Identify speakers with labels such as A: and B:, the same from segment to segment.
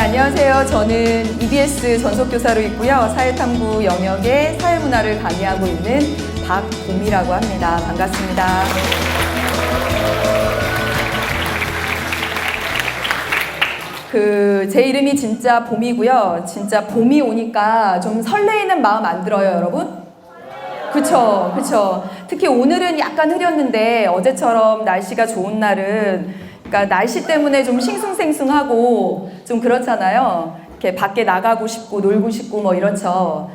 A: 안녕하세요. 저는 EBS 전속교사로 있고요. 사회탐구 영역의 사회문화를 강의하고 있는 박봄이라고 합니다. 반갑습니다. 제 이름이 진짜 봄이고요. 진짜 봄이 오니까 좀 설레이는 마음 안 들어요, 여러분? 그쵸. 특히 오늘은 약간 흐렸는데 어제처럼 날씨가 좋은 날은 그러니까 날씨 때문에 좀 싱숭생숭하고 좀 그렇잖아요. 이렇게 밖에 나가고 싶고 놀고 싶고 뭐 이렇죠.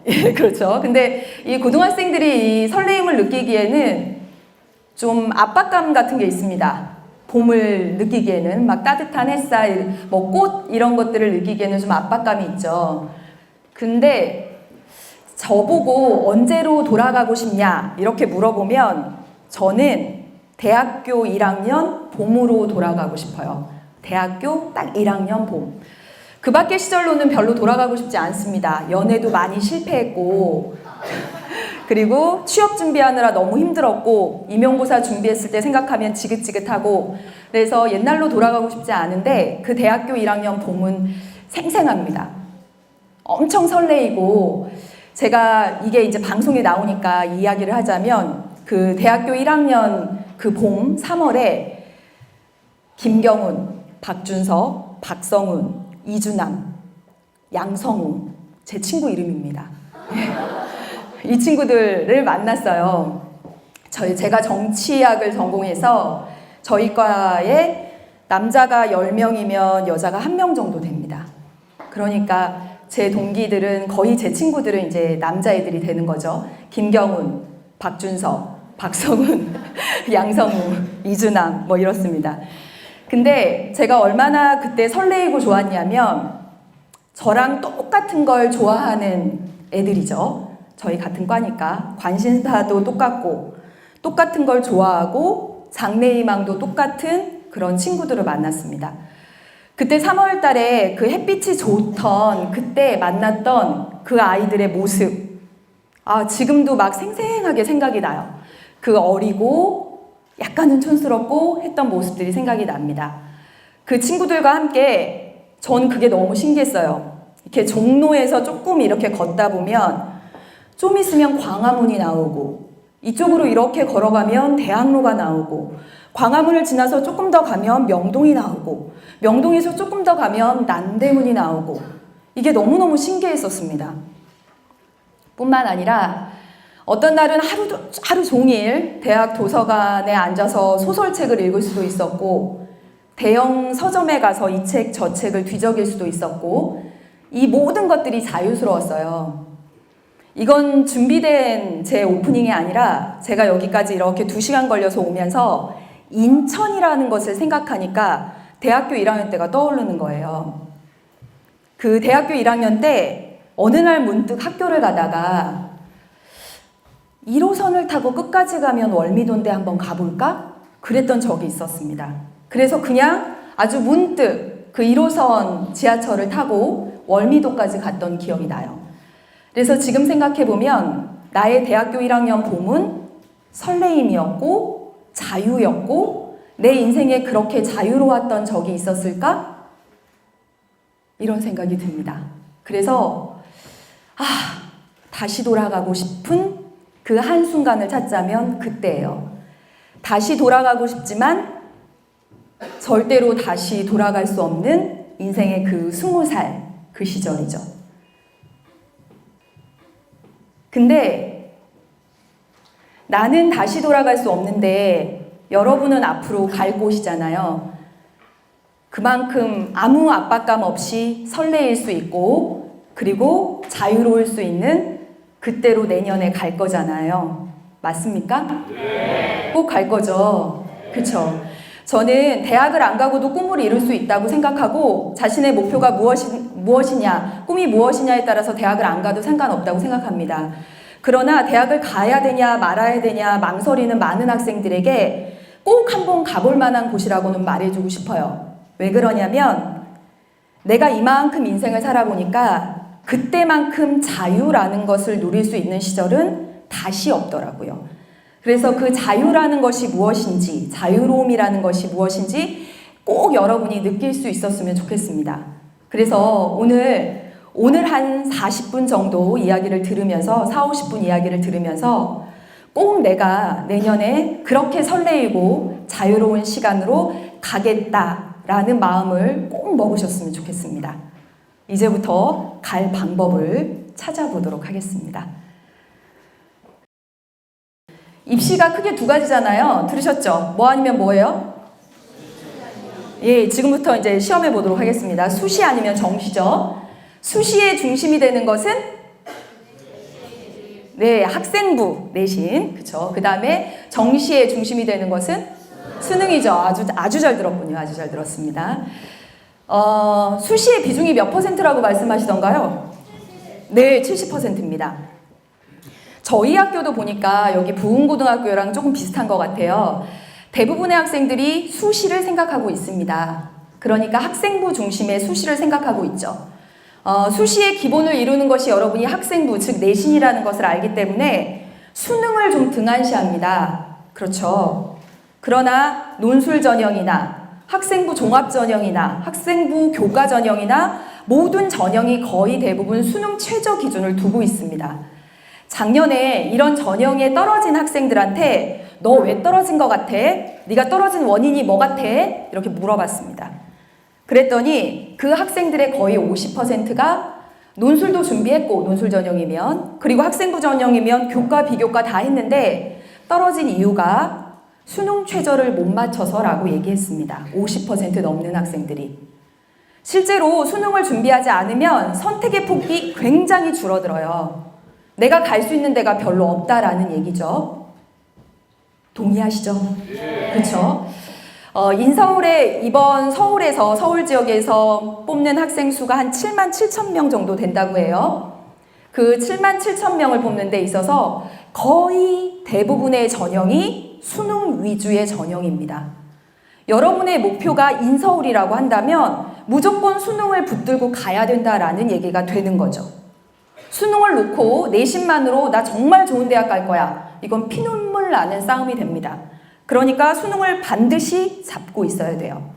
A: 예, 그렇죠. 근데 이 고등학생들이 이 설레임을 느끼기에는 좀 압박감 같은 게 있습니다. 봄을 느끼기에는 막 따뜻한 햇살, 뭐 꽃 이런 것들을 느끼기에는 좀 압박감이 있죠. 근데 저보고 언제로 돌아가고 싶냐 이렇게 물어보면 저는 대학교 1학년 봄으로 돌아가고 싶어요. 대학교 딱 1학년 봄. 그 밖의 시절로는 별로 돌아가고 싶지 않습니다. 연애도 많이 실패했고 그리고 취업 준비하느라 너무 힘들었고 임용고사 준비했을 때 생각하면 지긋지긋하고 그래서 옛날로 돌아가고 싶지 않은데 그 대학교 1학년 봄은 생생합니다. 엄청 설레이고 제가 이게 이제 방송에 나오니까 이야기를 하자면 그 대학교 1학년 그 봄 3월에 김경훈, 박준석, 박성훈, 이주남, 양성우 제 친구 이름입니다. 이 친구들을 만났어요. 제가 정치학을 전공해서 저희 과에 남자가 10명이면 여자가 1명 정도 됩니다. 그러니까 제 동기들은 거의 제 친구들은 이제 남자애들이 되는 거죠. 김경훈, 박준석, 박성훈, 양성우, 이주남 뭐 이렇습니다. 근데 제가 얼마나 그때 설레이고 좋았냐면 저랑 똑같은 걸 좋아하는 애들이죠. 저희 같은 과니까 관심사도 똑같고 똑같은 걸 좋아하고 장래희망도 똑같은 그런 친구들을 만났습니다. 그때 3월 달에 그 햇빛이 좋던 그때 만났던 그 아이들의 모습 지금도 막 생생하게 생각이 나요. 그 어리고 약간은 촌스럽고 했던 모습들이 생각이 납니다. 그 친구들과 함께 전 그게 너무 신기했어요. 이렇게 종로에서 조금 이렇게 걷다 보면 좀 있으면 광화문이 나오고 이쪽으로 이렇게 걸어가면 대학로가 나오고 광화문을 지나서 조금 더 가면 명동이 나오고 명동에서 조금 더 가면 남대문이 나오고 이게 너무너무 신기했었습니다. 뿐만 아니라 어떤 날은 하루 종일 대학 도서관에 앉아서 소설책을 읽을 수도 있었고 대형 서점에 가서 이 책 저 책을 뒤적일 수도 있었고 이 모든 것들이 자유스러웠어요. 이건 준비된 제 오프닝이 아니라 제가 여기까지 이렇게 2시간 걸려서 오면서 인천이라는 것을 생각하니까 대학교 1학년 때가 떠오르는 거예요. 그 대학교 1학년 때 어느 날 문득 학교를 가다가 1호선을 타고 끝까지 가면 월미도인데 한번 가볼까? 그랬던 적이 있었습니다. 그래서 그냥 아주 문득 그 1호선 지하철을 타고 월미도까지 갔던 기억이 나요. 그래서 지금 생각해보면 나의 대학교 1학년 봄은 설레임이었고 자유였고 내 인생에 그렇게 자유로웠던 적이 있었을까? 이런 생각이 듭니다. 그래서 다시 돌아가고 싶은 그 한순간을 찾자면 그때예요. 다시 돌아가고 싶지만 절대로 다시 돌아갈 수 없는 인생의 그 20살 그 시절이죠. 근데 나는 다시 돌아갈 수 없는데 여러분은 앞으로 갈 곳이잖아요. 그만큼 아무 압박감 없이 설레일 수 있고 그리고 자유로울 수 있는 그때로 내년에 갈 거잖아요. 맞습니까? 네. 꼭 갈 거죠. 그렇죠. 저는 대학을 안 가고도 꿈을 이룰 수 있다고 생각하고 자신의 목표가 무엇이냐, 꿈이 무엇이냐에 따라서 대학을 안 가도 상관없다고 생각합니다. 그러나 대학을 가야 되냐 말아야 되냐 망설이는 많은 학생들에게 꼭 한번 가볼 만한 곳이라고는 말해주고 싶어요. 왜 그러냐면 내가 이만큼 인생을 살아보니까 그때만큼 자유라는 것을 누릴 수 있는 시절은 다시 없더라고요. 그래서 그 자유라는 것이 무엇인지, 자유로움이라는 것이 무엇인지 꼭 여러분이 느낄 수 있었으면 좋겠습니다. 그래서 오늘 한 40분 정도 이야기를 들으면서 40, 50분 이야기를 들으면서 꼭 내가 내년에 그렇게 설레이고 자유로운 시간으로 가겠다라는 마음을 꼭 먹으셨으면 좋겠습니다. 이제부터 갈 방법을 찾아보도록 하겠습니다. 입시가 크게 두 가지잖아요. 들으셨죠? 뭐 아니면 뭐예요? 예, 지금부터 이제 시험해 보도록 하겠습니다. 수시 아니면 정시죠. 수시의 중심이 되는 것은 네, 학생부 내신. 그쵸? 그 다음에 정시의 중심이 되는 것은 수능이죠. 아주 잘 들었군요. 아주 잘 들었습니다. 수시의 비중이 몇 %라고 말씀하시던가요? 네, 70%입니다. 저희 학교도 보니까 여기 부흥고등학교랑 조금 비슷한 것 같아요. 대부분의 학생들이 수시를 생각하고 있습니다. 그러니까 학생부 중심의 수시를 생각하고 있죠. 수시의 기본을 이루는 것이 여러분이 학생부, 즉 내신이라는 것을 알기 때문에 수능을 좀 등한시합니다. 그렇죠. 그러나 논술 전형이나 학생부 종합 전형이나 학생부 교과 전형이나 모든 전형이 거의 대부분 수능 최저 기준을 두고 있습니다. 작년에 이런 전형에 떨어진 학생들한테 너 왜 떨어진 것 같아? 네가 떨어진 원인이 뭐 같아? 이렇게 물어봤습니다. 그랬더니 그 학생들의 거의 50%가 논술도 준비했고 논술 전형이면 그리고 학생부 전형이면 교과 비교과 다 했는데 떨어진 이유가 수능 최저를 못 맞춰서라고 얘기했습니다. 50% 넘는 학생들이. 실제로 수능을 준비하지 않으면 선택의 폭이 굉장히 줄어들어요. 내가 갈 수 있는 데가 별로 없다라는 얘기죠. 동의하시죠? 그렇죠? 인서울에 이번 서울 지역에서 뽑는 학생 수가 한 7만 7천 명 정도 된다고 해요. 그 7만 7천 명을 뽑는 데 있어서 거의 대부분의 전형이 수능 위주의 전형입니다. 여러분의 목표가 인서울이라고 한다면 무조건 수능을 붙들고 가야 된다라는 얘기가 되는 거죠. 수능을 놓고 내신만으로 나 정말 좋은 대학 갈 거야. 이건 피눈물 나는 싸움이 됩니다. 그러니까 수능을 반드시 잡고 있어야 돼요.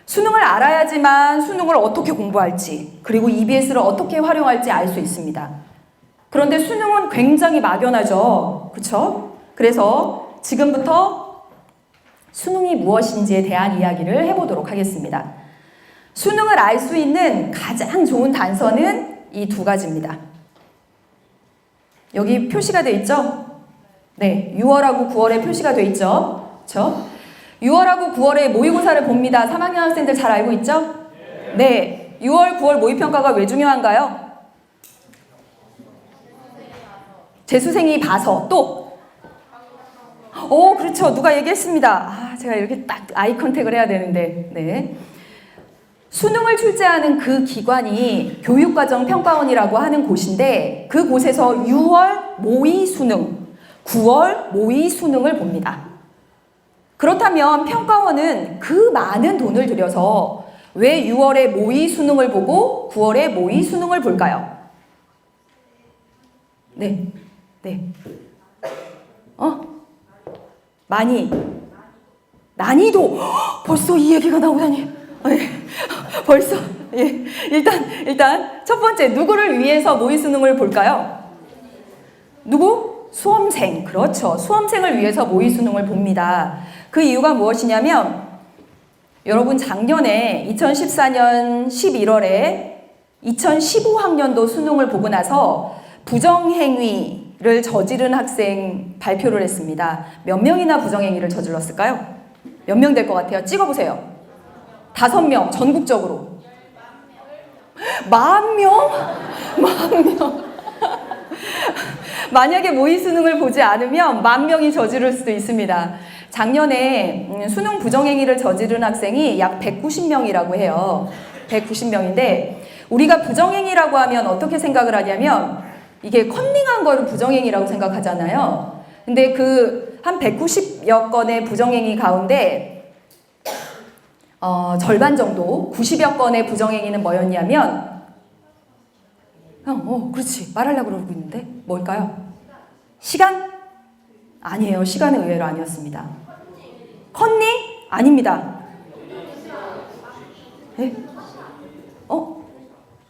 A: 수능을 알아야지만 수능을 어떻게 공부할지 그리고 EBS를 어떻게 활용할지 알 수 있습니다. 그런데 수능은 굉장히 막연하죠. 그렇죠? 그래서 지금부터 수능이 무엇인지에 대한 이야기를 해보도록 하겠습니다. 수능을 알 수 있는 가장 좋은 단서는 이 두 가지입니다. 여기 표시가 돼 있죠? 네, 6월하고 9월에 표시가 돼 있죠? 그렇죠? 6월하고 9월에 모의고사를 봅니다. 3학년 학생들 잘 알고 있죠? 네, 6월, 9월 모의평가가 왜 중요한가요? 재수생이 봐서 또 그렇죠. 누가 얘기했습니다. 제가 이렇게 딱 아이 컨택을 해야 되는데 네. 수능을 출제하는 그 기관이 교육과정평가원이라고 하는 곳인데 그 곳에서 6월 모의 수능, 9월 모의 수능을 봅니다. 그렇다면 평가원은 그 많은 돈을 들여서 왜 6월에 모의 수능을 보고 9월에 모의 수능을 볼까요? 네. 난이도. 벌써 이 얘기가 나오다니. 벌써. 예. 일단 첫 번째 누구를 위해서 모의 수능을 볼까요? 누구? 수험생. 그렇죠. 수험생을 위해서 모의 수능을 봅니다. 그 이유가 무엇이냐면 여러분 작년에 2014년 11월에 2015학년도 수능을 보고 나서 부정행위를 저지른 학생 발표를 했습니다. 몇 명이나 부정행위를 저질렀을까요? 몇 명 될 것 같아요? 찍어보세요. 5명 전국적으로. 10,000명? 10,000명. 만약에 모의 수능을 보지 않으면 10,000명이 저지를 수도 있습니다. 작년에 수능 부정행위를 저지른 학생이 약 190명이라고 해요. 190명인데 우리가 부정행위라고 하면 어떻게 생각을 하냐면 이게 컨닝한 거를 부정행위라고 생각하잖아요. 근데 그 한 190여 건의 부정행위 가운데 절반 정도 90여 건의 부정행위는 뭐였냐면 그렇지 말하려고 그러고 있는데 뭘까요? 시간? 아니에요. 시간은 의외로 아니었습니다. 컨닝? 아닙니다. 네?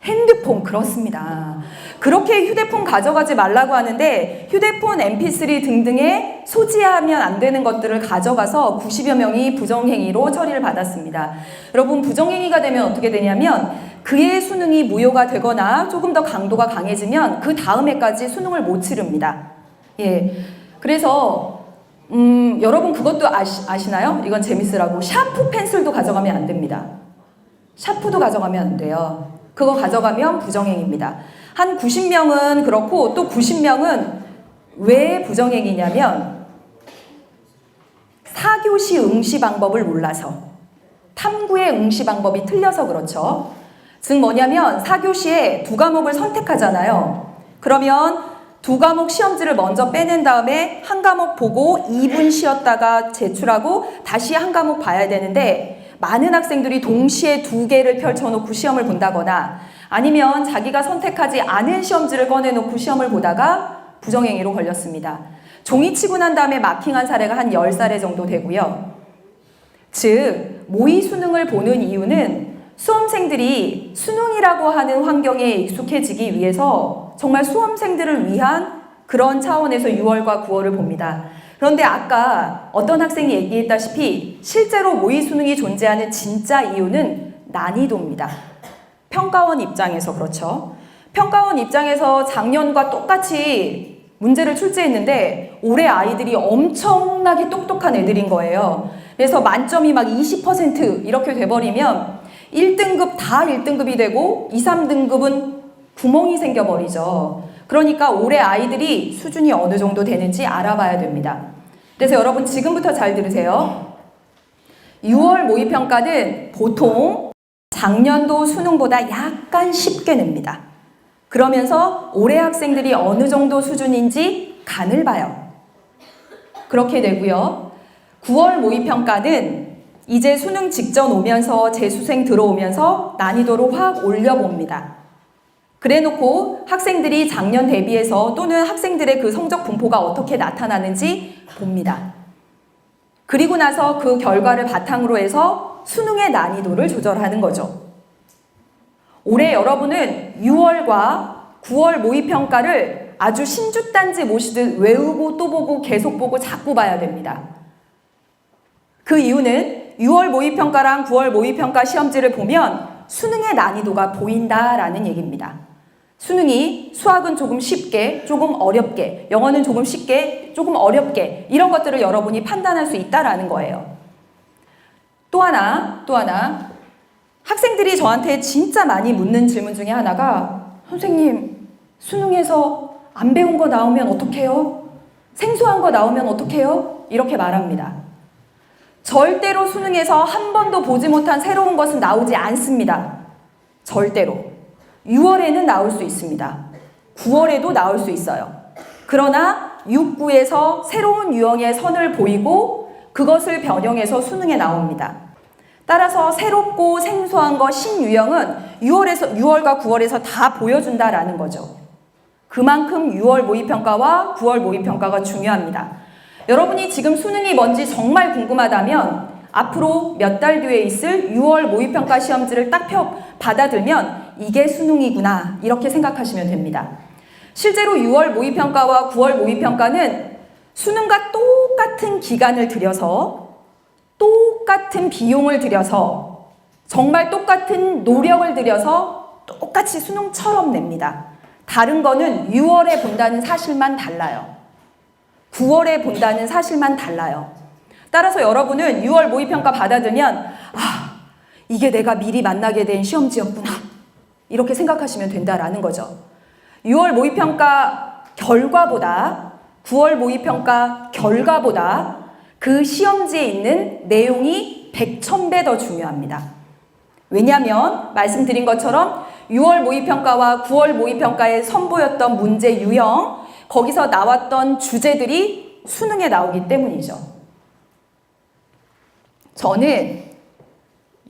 A: 핸드폰, 그렇습니다. 그렇게 휴대폰 가져가지 말라고 하는데 휴대폰, mp3 등등의 소지하면 안 되는 것들을 가져가서 90여 명이 부정행위로 처리를 받았습니다. 여러분, 부정행위가 되면 어떻게 되냐면 그의 수능이 무효가 되거나 조금 더 강도가 강해지면 그 다음 해까지 수능을 못 치릅니다. 예. 그래서 여러분 그것도 아시나요? 이건 재밌으라고 샤프 펜슬도 가져가면 안 됩니다. 샤프도 가져가면 안 돼요. 그거 가져가면 부정행위입니다. 한 90명은 그렇고 또 90명은 왜 부정행위냐면 4교시 응시 방법을 몰라서, 탐구의 응시 방법이 틀려서 그렇죠. 즉 뭐냐면 4교시에 2과목을 선택하잖아요. 그러면 2과목 시험지를 먼저 빼낸 다음에 한 과목 보고 2분 쉬었다가 제출하고 다시 한 과목 봐야 되는데 많은 학생들이 동시에 2개를 펼쳐놓고 시험을 본다거나 아니면 자기가 선택하지 않은 시험지를 꺼내놓고 시험을 보다가 부정행위로 걸렸습니다. 종이치고 난 다음에 마킹한 사례가 한 10사례 정도 되고요. 즉 모의 수능을 보는 이유는 수험생들이 수능이라고 하는 환경에 익숙해지기 위해서 정말 수험생들을 위한 그런 차원에서 6월과 9월을 봅니다. 그런데 아까 어떤 학생이 얘기했다시피 실제로 모의 수능이 존재하는 진짜 이유는 난이도입니다. 평가원 입장에서 그렇죠. 평가원 입장에서 작년과 똑같이 문제를 출제했는데 올해 아이들이 엄청나게 똑똑한 애들인 거예요. 그래서 만점이 막 20% 이렇게 돼버리면 1등급 다 1등급이 되고 2, 3등급은 구멍이 생겨버리죠. 그러니까 올해 아이들이 수준이 어느 정도 되는지 알아봐야 됩니다. 그래서 여러분 지금부터 잘 들으세요. 6월 모의평가는 보통 작년도 수능보다 약간 쉽게 냅니다. 그러면서 올해 학생들이 어느 정도 수준인지 간을 봐요. 그렇게 되고요. 9월 모의평가는 이제 수능 직전 오면서 재수생 들어오면서 난이도를 확 올려봅니다. 그래놓고 학생들이 작년 대비해서 또는 학생들의 그 성적 분포가 어떻게 나타나는지 봅니다. 그리고 나서 그 결과를 바탕으로 해서 수능의 난이도를 조절하는 거죠. 올해 여러분은 6월과 9월 모의평가를 아주 신주단지 모시듯 외우고 또 보고 계속 보고 자꾸 봐야 됩니다. 그 이유는 6월 모의평가랑 9월 모의평가 시험지를 보면 수능의 난이도가 보인다라는 얘기입니다. 수능이 수학은 조금 쉽게, 조금 어렵게, 영어는 조금 쉽게, 조금 어렵게 이런 것들을 여러분이 판단할 수 있다라는 거예요. 또 하나 학생들이 저한테 진짜 많이 묻는 질문 중에 하나가 선생님, 수능에서 안 배운 거 나오면 어떡해요? 생소한 거 나오면 어떡해요? 이렇게 말합니다. 절대로 수능에서 한 번도 보지 못한 새로운 것은 나오지 않습니다. 절대로. 6월에는 나올 수 있습니다. 9월에도 나올 수 있어요. 그러나 6, 9에서 새로운 유형의 선을 보이고 그것을 변형해서 수능에 나옵니다. 따라서 새롭고 생소한 거 신유형은 6월과 9월에서 다 보여준다라는 거죠. 그만큼 6월 모의평가와 9월 모의평가가 중요합니다. 여러분이 지금 수능이 뭔지 정말 궁금하다면 앞으로 몇 달 뒤에 있을 6월 모의평가 시험지를 딱 받아들면 이게 수능이구나 이렇게 생각하시면 됩니다. 실제로 6월 모의평가와 9월 모의평가는 수능과 똑같은 기간을 들여서 똑같은 비용을 들여서 정말 똑같은 노력을 들여서 똑같이 수능처럼 냅니다. 다른 거는 6월에 본다는 사실만 달라요. 9월에 본다는 사실만 달라요. 따라서 여러분은 6월 모의평가 받아들면 이게 내가 미리 만나게 된 시험지였구나 이렇게 생각하시면 된다라는 거죠. 6월 모의평가 결과보다 9월 모의평가 결과보다 그 시험지에 있는 내용이 100, 1000배 더 중요합니다. 왜냐하면 말씀드린 것처럼 6월 모의평가와 9월 모의평가에 선보였던 문제 유형, 거기서 나왔던 주제들이 수능에 나오기 때문이죠. 저는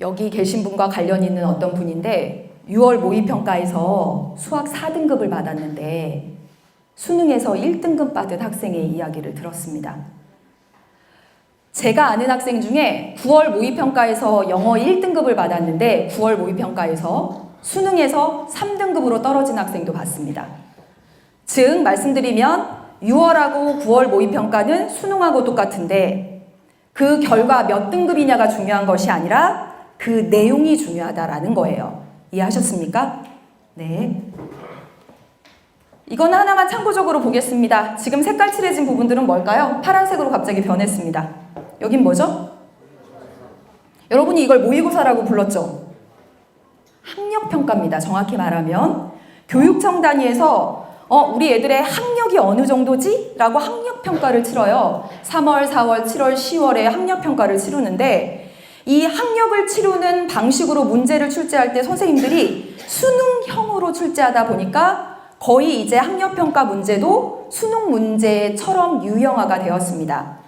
A: 여기 계신 분과 관련 있는 어떤 분인데 6월 모의평가에서 수학 4등급을 받았는데 수능에서 1등급 받은 학생의 이야기를 들었습니다. 제가 아는 학생 중에 9월 모의평가에서 영어 1등급을 받았는데 9월 모의평가에서 수능에서 3등급으로 떨어진 학생도 봤습니다. 즉 말씀드리면 6월하고 9월 모의평가는 수능하고 똑같은데 그 결과 몇 등급이냐가 중요한 것이 아니라 그 내용이 중요하다라는 거예요. 이해하셨습니까? 네. 이건 하나만 참고적으로 보겠습니다. 지금 색깔 칠해진 부분들은 뭘까요? 파란색으로 갑자기 변했습니다. 여긴 뭐죠? 여러분이 이걸 모의고사라고 불렀죠? 학력평가입니다. 정확히 말하면 교육청 단위에서 우리 애들의 학력이 어느 정도지? 라고 학력평가를 치러요. 3월, 4월, 7월, 10월에 학력평가를 치르는데 이 학력을 치르는 방식으로 문제를 출제할 때 선생님들이 수능형으로 출제하다 보니까 거의 이제 학력평가 문제도 수능 문제처럼 유형화가 되었습니다.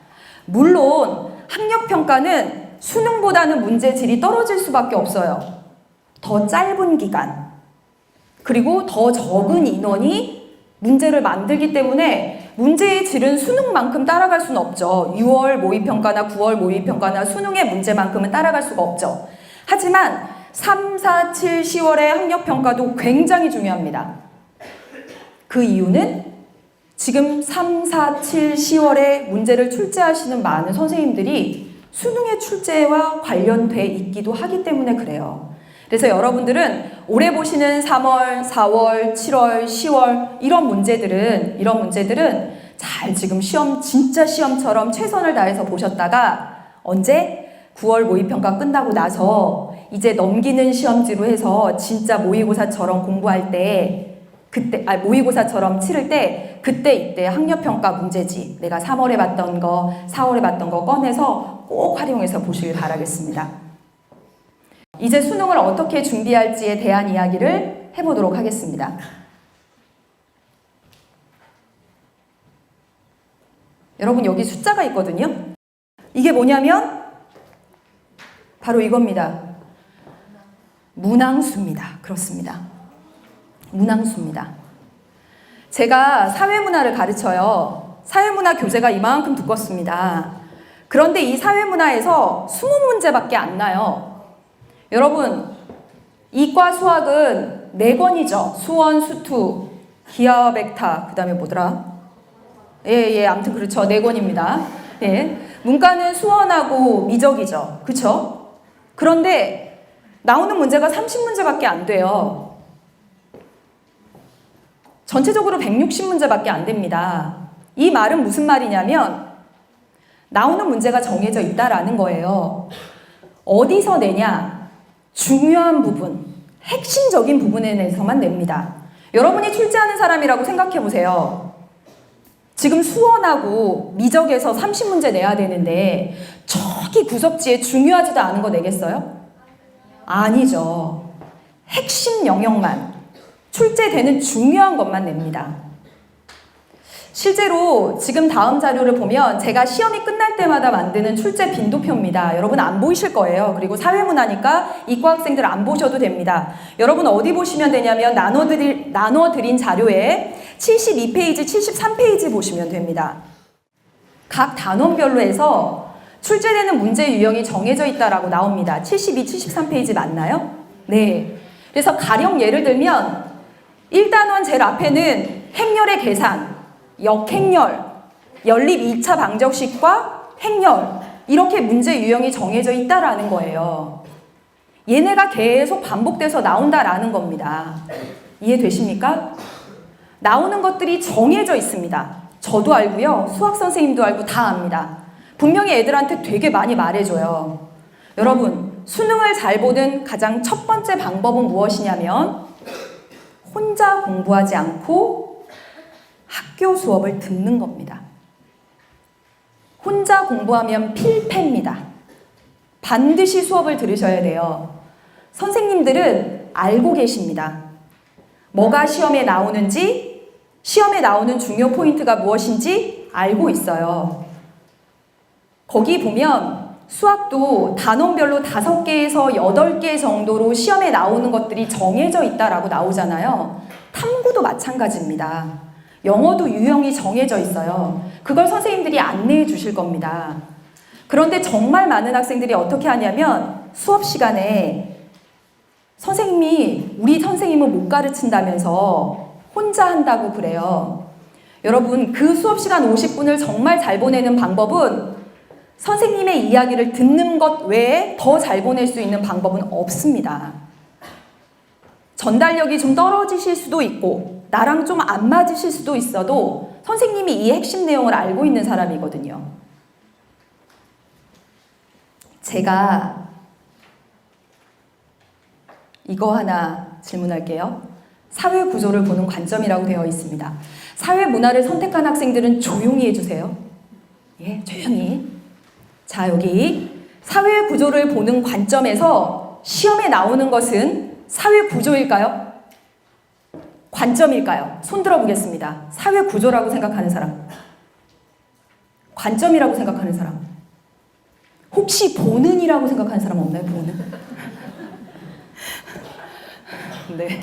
A: 물론 학력평가는 수능보다는 문제 질이 떨어질 수밖에 없어요. 더 짧은 기간 그리고 더 적은 인원이 문제를 만들기 때문에 문제의 질은 수능만큼 따라갈 수는 없죠. 6월 모의평가나 9월 모의평가나 수능의 문제만큼은 따라갈 수가 없죠. 하지만 3, 4, 7, 10월의 학력평가도 굉장히 중요합니다. 그 이유는 지금 3, 4, 7, 10월에 문제를 출제하시는 많은 선생님들이 수능의 출제와 관련돼 있기도 하기 때문에 그래요. 그래서 여러분들은 올해 보시는 3월, 4월, 7월, 10월 이런 문제들은 잘 지금 진짜 시험처럼 최선을 다해서 보셨다가 언제 9월 모의평가 끝나고 나서 이제 넘기는 시험지로 해서 진짜 모의고사처럼 공부할 때 모의고사처럼 치를 때 그때 이때 학력평가 문제지 내가 3월에 봤던 거 4월에 봤던 거 꺼내서 꼭 활용해서 보시길 바라겠습니다. 이제 수능을 어떻게 준비할지에 대한 이야기를 해보도록 하겠습니다. 여러분 여기 숫자가 있거든요. 이게 뭐냐면 바로 이겁니다. 문항수입니다. 그렇습니다. 문항수입니다. 제가 사회문화를 가르쳐요. 사회문화 교재가 이만큼 두껍습니다. 그런데 이 사회문화에서 20문제밖에 안 나요. 여러분 이과 수학은 4권이죠. 수원, 수투, 기하와 벡터, 그 다음에 뭐더라? 아무튼 그렇죠. 4권입니다. 예. 문과는 수원하고 미적이죠. 그쵸? 그런데 나오는 문제가 30문제밖에 안 돼요. 전체적으로 160문제밖에 안 됩니다. 이 말은 무슨 말이냐면 나오는 문제가 정해져 있다라는 거예요. 어디서 내냐? 중요한 부분, 핵심적인 부분에 대해서만 냅니다. 여러분이 출제하는 사람이라고 생각해 보세요. 지금 수원하고 미적에서 30문제 내야 되는데 저기 구석지에 중요하지도 않은 거 내겠어요? 아니죠. 핵심 영역만, 출제되는 중요한 것만 냅니다. 실제로 지금 다음 자료를 보면 제가 시험이 끝날 때마다 만드는 출제 빈도표입니다. 여러분 안 보이실 거예요. 그리고 사회문화니까 이과 학생들 안 보셔도 됩니다. 여러분 어디 보시면 되냐면 나눠드린 자료에 72페이지, 73페이지 보시면 됩니다. 각 단원별로 해서 출제되는 문제 유형이 정해져 있다라고 나옵니다. 72, 73페이지 맞나요? 네. 그래서 가령 예를 들면 1단원 제일 앞에는 행렬의 계산, 역행렬, 연립 2차 방정식과 행렬 이렇게 문제 유형이 정해져 있다라는 거예요. 얘네가 계속 반복돼서 나온다라는 겁니다. 이해되십니까? 나오는 것들이 정해져 있습니다. 저도 알고요. 수학 선생님도 알고 다 압니다. 분명히 애들한테 되게 많이 말해줘요. 여러분, 수능을 잘 보는 가장 첫 번째 방법은 무엇이냐면 혼자 공부하지 않고 학교 수업을 듣는 겁니다. 혼자 공부하면 필패입니다. 반드시 수업을 들으셔야 돼요. 선생님들은 알고 계십니다. 뭐가 시험에 나오는지, 시험에 나오는 중요 포인트가 무엇인지 알고 있어요. 거기 보면 수학도 단원별로 5개에서 8개 정도로 시험에 나오는 것들이 정해져 있다라고 나오잖아요. 탐구도 마찬가지입니다. 영어도 유형이 정해져 있어요. 그걸 선생님들이 안내해 주실 겁니다. 그런데 정말 많은 학생들이 어떻게 하냐면 수업 시간에 선생님이 우리 선생님은 못 가르친다면서 혼자 한다고 그래요. 여러분, 그 수업 시간 50분을 정말 잘 보내는 방법은 선생님의 이야기를 듣는 것 외에 더 잘 보낼 수 있는 방법은 없습니다. 전달력이 좀 떨어지실 수도 있고 나랑 좀 안 맞으실 수도 있어도 선생님이 이 핵심 내용을 알고 있는 사람이거든요. 제가 이거 하나 질문할게요. 사회 구조를 보는 관점이라고 되어 있습니다. 사회 문화를 선택한 학생들은 조용히 해주세요. 예, 조용히. 자, 여기 사회 구조를 보는 관점에서 시험에 나오는 것은 사회 구조일까요? 관점일까요? 손 들어보겠습니다. 사회 구조라고 생각하는 사람. 관점이라고 생각하는 사람. 혹시 보는이라고 생각하는 사람 없나요? 보는? 네.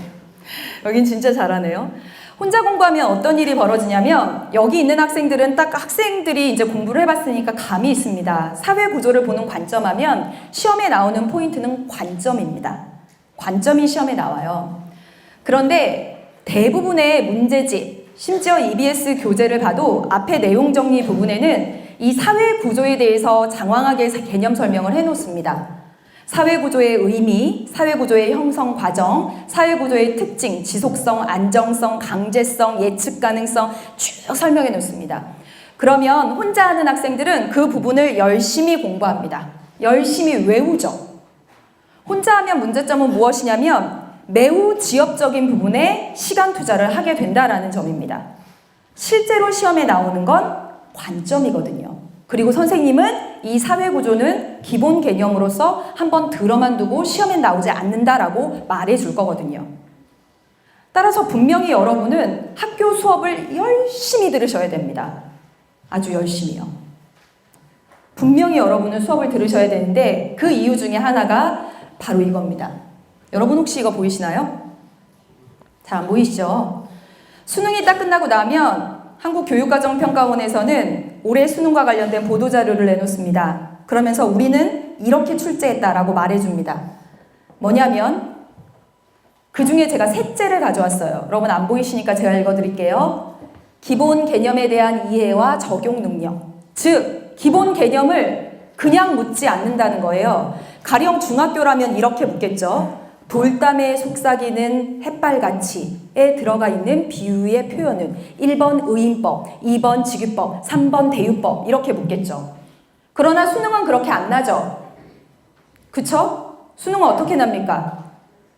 A: 여긴 진짜 잘하네요. 혼자 공부하면 어떤 일이 벌어지냐면 여기 있는 학생들은 딱 학생들이 이제 공부를 해봤으니까 감이 있습니다. 사회 구조를 보는 관점하면 시험에 나오는 포인트는 관점입니다. 관점이 시험에 나와요. 그런데 대부분의 문제집, 심지어 EBS 교재를 봐도 앞에 내용 정리 부분에는 이 사회 구조에 대해서 장황하게 개념 설명을 해놓습니다. 사회구조의 의미, 사회구조의 형성 과정, 사회구조의 특징, 지속성, 안정성, 강제성, 예측 가능성 쭉 설명해 놓습니다. 그러면 혼자 하는 학생들은 그 부분을 열심히 공부합니다. 열심히 외우죠. 혼자 하면 문제점은 무엇이냐면 매우 지엽적인 부분에 시간 투자를 하게 된다라는 점입니다. 실제로 시험에 나오는 건 관점이거든요. 그리고 선생님은 이 사회구조는 기본 개념으로서 한번 들어만 두고 시험에 나오지 않는다라고 말해줄 거거든요. 따라서 분명히 여러분은 학교 수업을 열심히 들으셔야 됩니다. 아주 열심히요. 분명히 여러분은 수업을 들으셔야 되는데 그 이유 중에 하나가 바로 이겁니다. 여러분 혹시 이거 보이시나요? 잘 안 보이시죠? 수능이 딱 끝나고 나면 한국교육과정평가원에서는 올해 수능과 관련된 보도자료를 내놓습니다. 그러면서 우리는 이렇게 출제했다라고 말해줍니다. 뭐냐면 그 중에 제가 셋째를 가져왔어요. 여러분 안 보이시니까 제가 읽어드릴게요. 기본 개념에 대한 이해와 적용 능력. 즉 기본 개념을 그냥 묻지 않는다는 거예요. 가령 중학교라면 이렇게 묻겠죠. 돌담에 속삭이는 햇발같이에 들어가 있는 비유의 표현은 1번 의인법, 2번 직유법, 3번 대유법 이렇게 묻겠죠. 그러나 수능은 그렇게 안 나죠. 그쵸? 수능은 어떻게 납니까?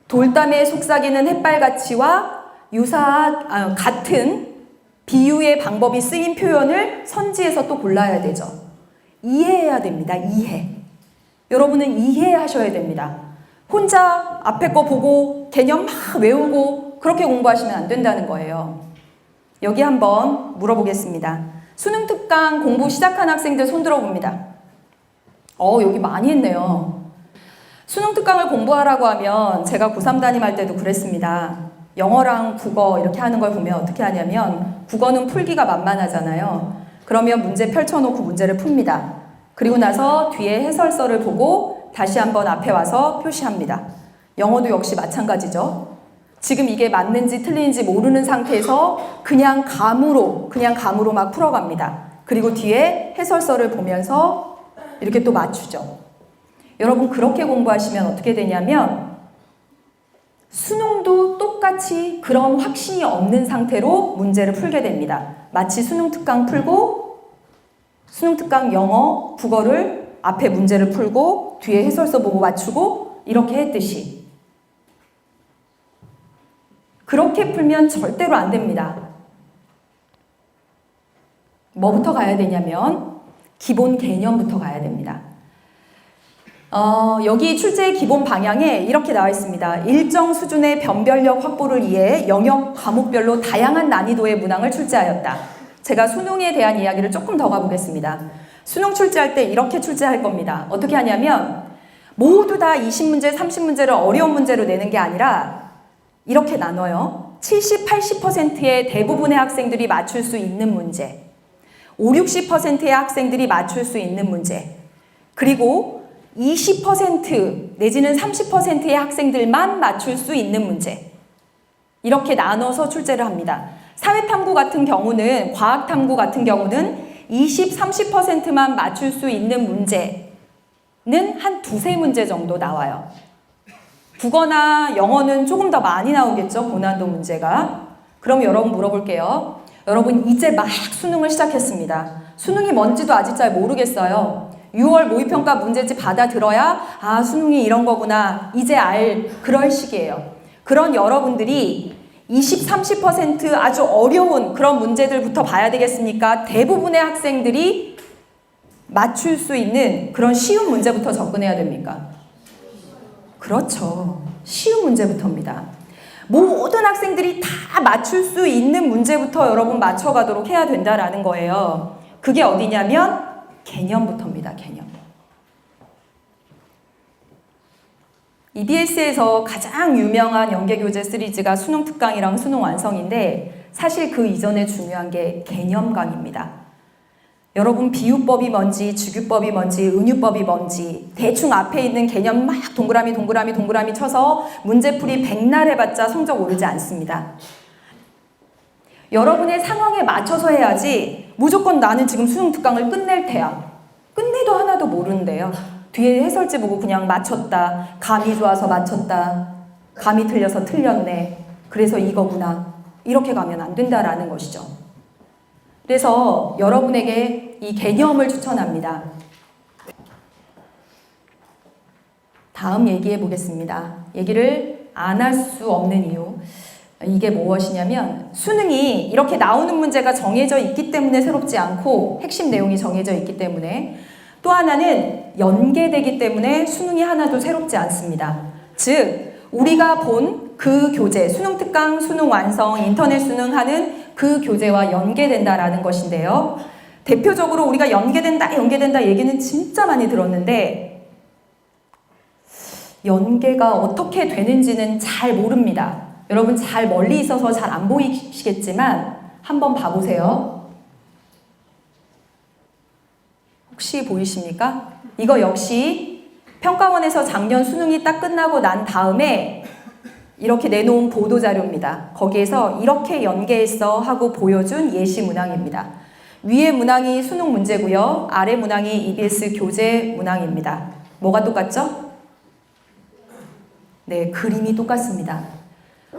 A: 돌담에 속삭이는 햇발같이와 같은 비유의 방법이 쓰인 표현을 선지에서 또 골라야 되죠. 이해해야 됩니다. 이해. 여러분은 이해하셔야 됩니다. 혼자 앞에 거 보고 개념 막 외우고 그렇게 공부하시면 안 된다는 거예요. 여기 한번 물어보겠습니다. 수능 특강 공부 시작한 학생들 손 들어봅니다. 여기 많이 했네요. 수능 특강을 공부하라고 하면 제가 고3 담임할 때도 그랬습니다. 영어랑 국어 이렇게 하는 걸 보면 어떻게 하냐면 국어는 풀기가 만만하잖아요. 그러면 문제 펼쳐놓고 문제를 풉니다. 그리고 나서 뒤에 해설서를 보고 다시 한번 앞에 와서 표시합니다. 영어도 역시 마찬가지죠. 지금 이게 맞는지 틀린지 모르는 상태에서 그냥 감으로 막 풀어갑니다. 그리고 뒤에 해설서를 보면서 이렇게 또 맞추죠. 여러분 그렇게 공부하시면 어떻게 되냐면 수능도 똑같이 그런 확신이 없는 상태로 문제를 풀게 됩니다. 마치 수능 특강 풀고 수능 특강 영어, 국어를 앞에 문제를 풀고 뒤에 해설서 보고 맞추고 이렇게 했듯이 그렇게 풀면 절대로 안 됩니다. 뭐부터 가야 되냐면 기본 개념부터 가야 됩니다. 여기 출제의 기본 방향에 이렇게 나와 있습니다. 일정 수준의 변별력 확보를 위해 영역 과목별로 다양한 난이도의 문항을 출제하였다. 제가 수능에 대한 이야기를 조금 더 가보겠습니다. 수능 출제할 때 이렇게 출제할 겁니다. 어떻게 하냐면 모두 다 20문제, 30문제를 어려운 문제로 내는 게 아니라 이렇게 나눠요. 70, 80%의 대부분의 학생들이 맞출 수 있는 문제, 5, 60%의 학생들이 맞출 수 있는 문제, 그리고 20% 내지는 30%의 학생들만 맞출 수 있는 문제. 이렇게 나눠서 출제를 합니다. 사회탐구 같은 경우는, 과학탐구 같은 경우는 20, 30%만 맞출 수 있는 문제는 한 두세 문제 정도 나와요. 국어나 영어는 조금 더 많이 나오겠죠, 고난도 문제가. 그럼 여러분 물어볼게요. 여러분 이제 막 수능을 시작했습니다. 수능이 뭔지도 아직 잘 모르겠어요. 6월 모의평가 문제집 받아들어야 아, 수능이 이런 거구나 이제 알 그럴 시기예요. 그런 여러분들이 20, 30% 아주 어려운 그런 문제들부터 봐야 되겠습니까? 대부분의 학생들이 맞출 수 있는 그런 쉬운 문제부터 접근해야 됩니까? 그렇죠. 쉬운 문제부터입니다. 모든 학생들이 다 맞출 수 있는 문제부터 여러분 맞춰가도록 해야 된다라는 거예요. 그게 어디냐면 개념부터입니다. 개념. EBS에서 가장 유명한 연계교재 시리즈가 수능 특강이랑 수능 완성인데 사실 그 이전에 중요한 게 개념 강의입니다. 여러분 비유법이 뭔지 주규법이 뭔지 은유법이 뭔지 대충 앞에 있는 개념 막 동그라미 쳐서 문제풀이 백날 해봤자 성적 오르지 않습니다. 여러분의 상황에 맞춰서 해야지 무조건 나는 지금 수능 특강을 끝낼 테야. 끝내도 하나도 모르는데요. 뒤에 해설지 보고 그냥 맞췄다. 감이 좋아서 맞췄다. 감이 틀려서 틀렸네. 그래서 이거구나. 이렇게 가면 안 된다라는 것이죠. 그래서 여러분에게 이 개념을 추천합니다. 다음 얘기해 보겠습니다. 얘기를 안 할 수 없는 이유. 이게 무엇이냐면 수능이 이렇게 나오는 문제가 정해져 있기 때문에 새롭지 않고 핵심 내용이 정해져 있기 때문에 또 하나는 연계되기 때문에 수능이 하나도 새롭지 않습니다. 즉 우리가 본 그 교재, 수능 특강, 수능 완성, 인터넷 수능 하는 그 교재와 연계된다라는 것인데요. 대표적으로 우리가 연계된다 얘기는 진짜 많이 들었는데 연계가 어떻게 되는지는 잘 모릅니다. 여러분 잘 멀리 있어서 잘 안 보이시겠지만 한번 봐보세요. 혹시 보이십니까? 이거 역시 평가원에서 작년 수능이 딱 끝나고 난 다음에 이렇게 내놓은 보도자료입니다. 거기에서 이렇게 연계했어 하고 보여준 예시 문항입니다. 위에 문항이 수능 문제고요. 아래 문항이 EBS 교재 문항입니다. 뭐가 똑같죠? 네, 그림이 똑같습니다.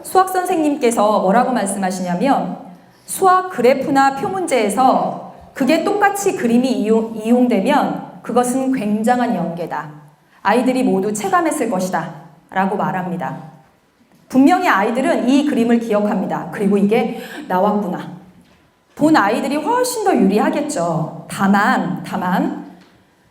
A: 수학 선생님께서 뭐라고 말씀하시냐면 수학 그래프나 표 문제에서 그게 똑같이 그림이 이용되면 그것은 굉장한 연계다. 아이들이 모두 체감했을 것이다. 라고 말합니다. 분명히 아이들은 이 그림을 기억합니다. 그리고 이게 나왔구나. 본 아이들이 훨씬 더 유리하겠죠. 다만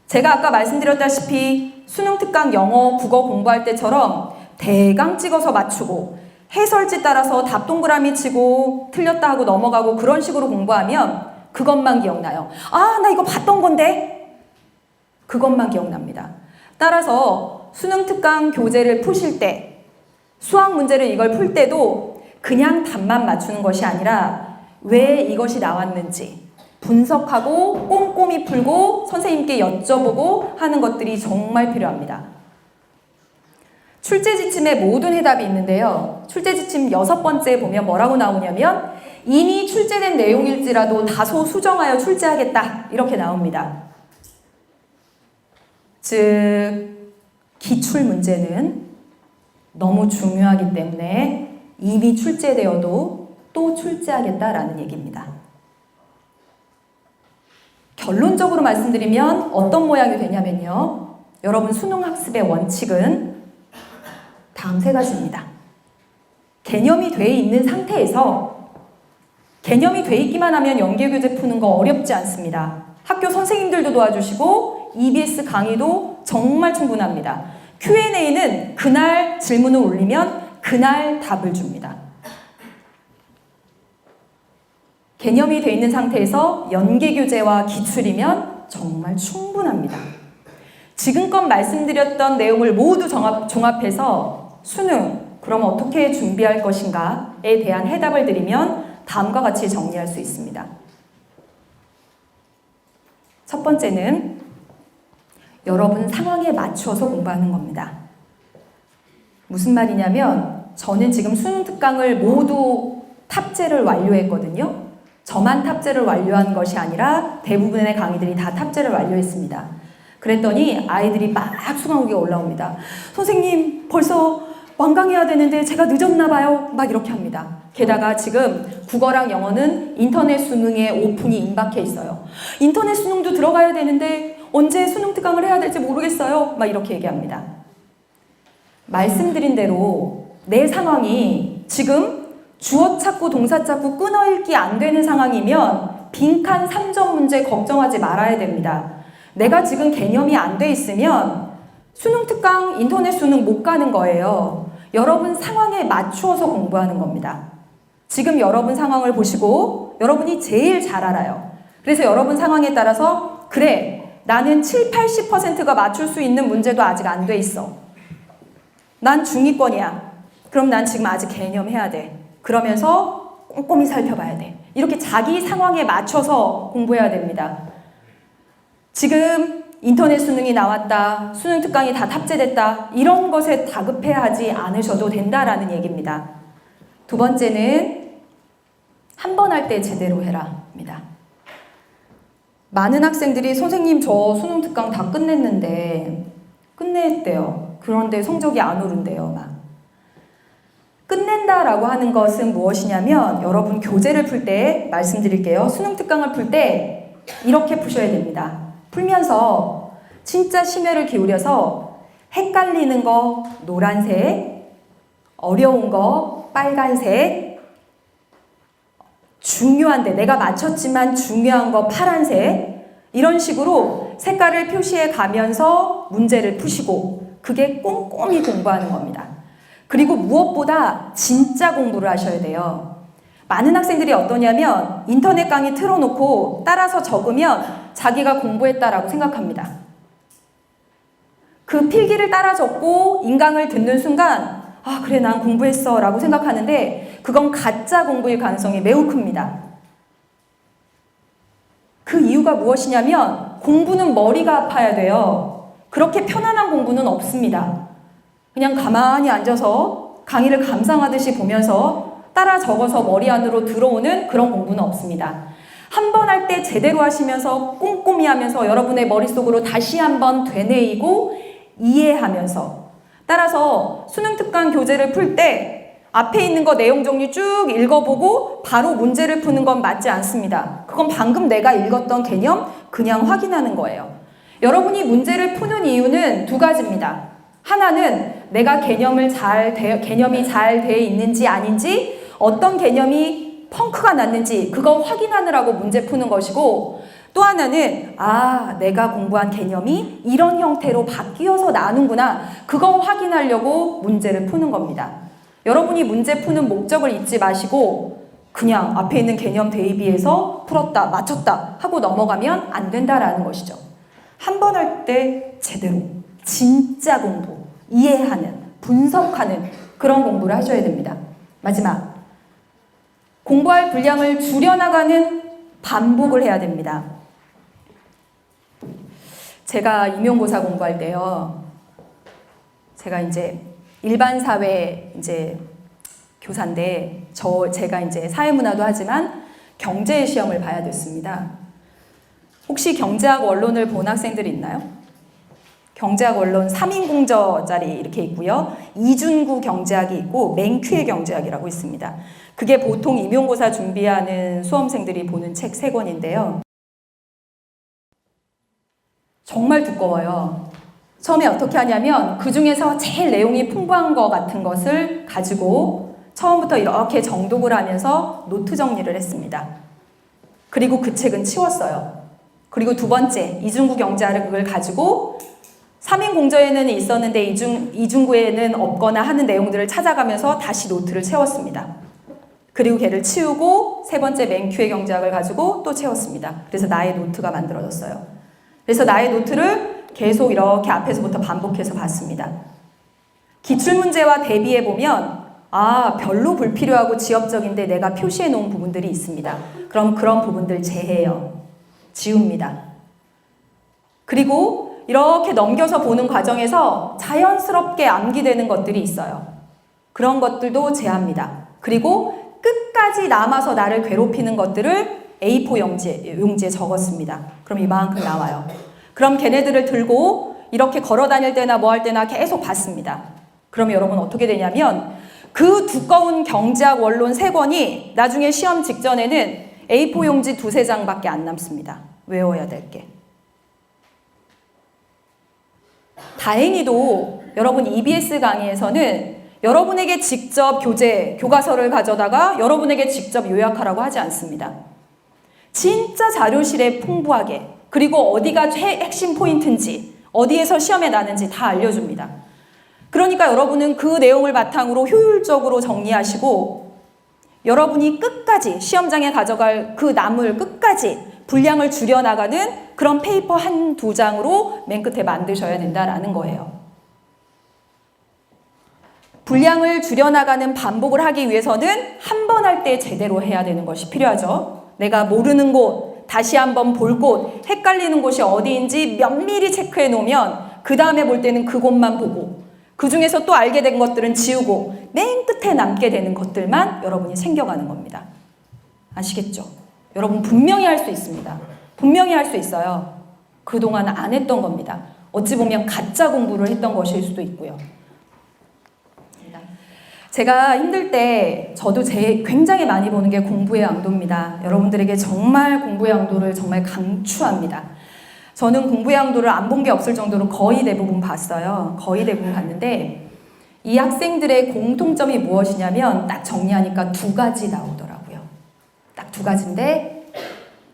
A: 제가 아까 말씀드렸다시피 수능 특강 영어, 국어 공부할 때처럼 대강 찍어서 맞추고 해설지 따라서 답 동그라미 치고 틀렸다 하고 넘어가고 그런 식으로 공부하면 그것만 기억나요. 아, 나 이거 봤던 건데? 그것만 기억납니다. 따라서 수능 특강 교재를 푸실 때 수학 문제를 이걸 풀 때도 그냥 답만 맞추는 것이 아니라 왜 이것이 나왔는지 분석하고 꼼꼼히 풀고 선생님께 여쭤보고 하는 것들이 정말 필요합니다. 출제지침에 모든 해답이 있는데요. 출제지침 6번째 보면 뭐라고 나오냐면 이미 출제된 내용일지라도 다소 수정하여 출제하겠다 이렇게 나옵니다. 즉 기출문제는 너무 중요하기 때문에 이미 출제되어도 또 출제하겠다라는 얘기입니다. 결론적으로 말씀드리면 어떤 모양이 되냐면요. 여러분 수능 학습의 원칙은 다음 세 가지입니다. 개념이 돼 있는 상태에서 개념이 돼 있기만 하면 연계교재 푸는 거 어렵지 않습니다. 학교 선생님들도 도와주시고 EBS 강의도 정말 충분합니다. Q&A는 그날 질문을 올리면 그날 답을 줍니다. 개념이 돼 있는 상태에서 연계교재와 기출이면 정말 충분합니다. 지금껏 말씀드렸던 내용을 모두 종합해서 수능, 그럼 어떻게 준비할 것인가에 대한 해답을 드리면 다음과 같이 정리할 수 있습니다. 첫 번째는 여러분 상황에 맞춰서 공부하는 겁니다. 무슨 말이냐면 저는 지금 수능 특강을 모두 탑재를 완료했거든요. 저만 탑재를 완료한 것이 아니라 대부분의 강의들이 다 탑재를 완료했습니다. 그랬더니 아이들이 막 수강후기가 올라옵니다. 선생님 벌써 완강해야 되는데 제가 늦었나 봐요. 막 이렇게 합니다. 게다가 지금 국어랑 영어는 인터넷 수능에 오픈이 임박해 있어요. 인터넷 수능도 들어가야 되는데 언제 수능 특강을 해야 될지 모르겠어요. 막 이렇게 얘기합니다. 말씀드린 대로 내 상황이 지금 주어 찾고 동사 찾고 끊어읽기 안 되는 상황이면 빈칸 3점 문제 걱정하지 말아야 됩니다. 내가 지금 개념이 안 돼 있으면 수능 특강, 인터넷 수능 못 가는 거예요. 여러분 상황에 맞추어서 공부하는 겁니다. 지금 여러분 상황을 보시고 여러분이 제일 잘 알아요. 그래서 여러분 상황에 따라서 그래, 나는 7, 80%가 맞출 수 있는 문제도 아직 안 돼 있어. 난 중위권이야. 그럼 난 지금 아직 개념 해야 돼. 그러면서 꼼꼼히 살펴봐야 돼. 이렇게 자기 상황에 맞춰서 공부해야 됩니다. 지금 인터넷 수능이 나왔다. 수능 특강이 다 탑재됐다. 이런 것에 다급해하지 않으셔도 된다라는 얘기입니다. 두 번째는 한 번 할 때 제대로 해라입니다. 많은 학생들이 선생님 저 수능 특강 다 끝냈대요. 그런데 성적이 안 오른대요. 막. 끝낸다라고 하는 것은 무엇이냐면 여러분 교재를 풀 때 말씀드릴게요. 수능 특강을 풀 때 이렇게 푸셔야 됩니다. 풀면서 진짜 심혈을 기울여서 헷갈리는 거 노란색, 어려운 거 빨간색, 중요한데 내가 맞췄지만 중요한 거 파란색, 이런 식으로 색깔을 표시해 가면서 문제를 푸시고 그게 꼼꼼히 공부하는 겁니다. 그리고 무엇보다 진짜 공부를 하셔야 돼요. 많은 학생들이 어떠냐면 인터넷 강의 틀어놓고 따라서 적으면 자기가 공부했다라고 생각합니다. 그 필기를 따라 적고 인강을 듣는 순간 아 그래 난 공부했어 라고 생각하는데 그건 가짜 공부일 가능성이 매우 큽니다. 그 이유가 무엇이냐면 공부는 머리가 아파야 돼요. 그렇게 편안한 공부는 없습니다. 그냥 가만히 앉아서 강의를 감상하듯이 보면서 따라 적어서 머리 안으로 들어오는 그런 공부는 없습니다. 한 번 할 때 제대로 하시면서 꼼꼼히 하면서 여러분의 머릿속으로 다시 한번 되뇌이고 이해하면서 따라서 수능 특강 교재를 풀 때 앞에 있는 거 내용 정리 쭉 읽어보고 바로 문제를 푸는 건 맞지 않습니다. 그건 방금 내가 읽었던 개념 그냥 확인하는 거예요. 여러분이 문제를 푸는 이유는 두 가지입니다. 하나는 내가 개념이 잘 돼 있는지 아닌지 어떤 개념이 펑크가 났는지 그거 확인하느라고 문제 푸는 것이고 또 하나는 아 내가 공부한 개념이 이런 형태로 바뀌어서 나누는구나 그거 확인하려고 문제를 푸는 겁니다. 여러분이 문제 푸는 목적을 잊지 마시고 그냥 앞에 있는 개념 대입해서 풀었다 맞췄다 하고 넘어가면 안 된다라는 것이죠. 한 번 할 때 제대로 진짜 공부 이해하는 분석하는 그런 공부를 하셔야 됩니다. 마지막 공부할 분량을 줄여나가는 반복을 해야 됩니다. 제가 임용고사 공부할 때요. 제가 이제 일반 사회 이제 교사인데 제가 이제 사회문화도 하지만 경제 시험을 봐야 됐습니다. 혹시 경제학 원론을 본 학생들이 있나요? 경제학 원론 3인공저짜리 이렇게 있고요. 이준구 경제학이 있고 맹퀴의 경제학이라고 있습니다. 그게 보통 임용고사 준비하는 수험생들이 보는 책 3권인데요. 정말 두꺼워요. 처음에 어떻게 하냐면 그 중에서 제일 내용이 풍부한 것 같은 것을 가지고 처음부터 이렇게 정독을 하면서 노트 정리를 했습니다. 그리고 그 책은 치웠어요. 그리고 두 번째 이준구 경제학을 그걸 가지고 3인 공저에는 있었는데 이중구에는 없거나 하는 내용들을 찾아가면서 다시 노트를 채웠습니다. 그리고 걔를 치우고 세 번째 맹퀴의 경제학을 가지고 또 채웠습니다. 그래서 나의 노트가 만들어졌어요. 그래서 나의 노트를 계속 이렇게 앞에서부터 반복해서 봤습니다. 기출문제와 대비해보면 아 별로 불필요하고 지엽적인데 내가 표시해 놓은 부분들이 있습니다. 그럼 그런 부분들 제해요. 지웁니다. 그리고 이렇게 넘겨서 보는 과정에서 자연스럽게 암기되는 것들이 있어요. 그런 것들도 제합니다. 그리고 끝까지 남아서 나를 괴롭히는 것들을 A4 용지에 적었습니다. 그럼 이만큼 나와요. 그럼 걔네들을 들고 이렇게 걸어 다닐 때나 뭐 할 때나 계속 봤습니다. 그럼 여러분 어떻게 되냐면 그 두꺼운 경제학 원론 3권이 나중에 시험 직전에는 A4 용지 2-3장밖에 안 남습니다. 외워야 될 게. 다행히도 여러분 EBS 강의에서는 여러분에게 직접 교과서를 가져다가 여러분에게 직접 요약하라고 하지 않습니다. 진짜 자료실에 풍부하게, 그리고 어디가 핵심 포인트인지, 어디에서 시험에 나는지 다 알려줍니다. 그러니까 여러분은 그 내용을 바탕으로 효율적으로 정리하시고 여러분이 끝까지 시험장에 가져갈 그 남을 끝까지 분량을 줄여나가는 그런 페이퍼 1-2장으로 맨 끝에 만드셔야 된다라는 거예요. 분량을 줄여나가는 반복을 하기 위해서는 한 번 할 때 제대로 해야 되는 것이 필요하죠. 내가 모르는 곳, 다시 한번 볼 곳, 헷갈리는 곳이 어디인지 면밀히 체크해 놓으면 그 다음에 볼 때는 그곳만 보고 그 중에서 또 알게 된 것들은 지우고 맨 끝에 남게 되는 것들만 여러분이 챙겨가는 겁니다. 아시겠죠? 여러분 분명히 할 수 있습니다. 분명히 할 수 있어요. 그동안 안 했던 겁니다. 어찌 보면 가짜 공부를 했던 것일 수도 있고요. 제가 힘들 때 저도 굉장히 많이 보는 게 공부의 강도입니다. 여러분들에게 정말 공부의 강도를 정말 강추합니다. 저는 공부의 강도를 안 본 게 없을 정도로 거의 대부분 봤어요. 거의 대부분 봤는데 이 학생들의 공통점이 무엇이냐면 딱 정리하니까 2가지 나오더라고요. 딱 2가지인데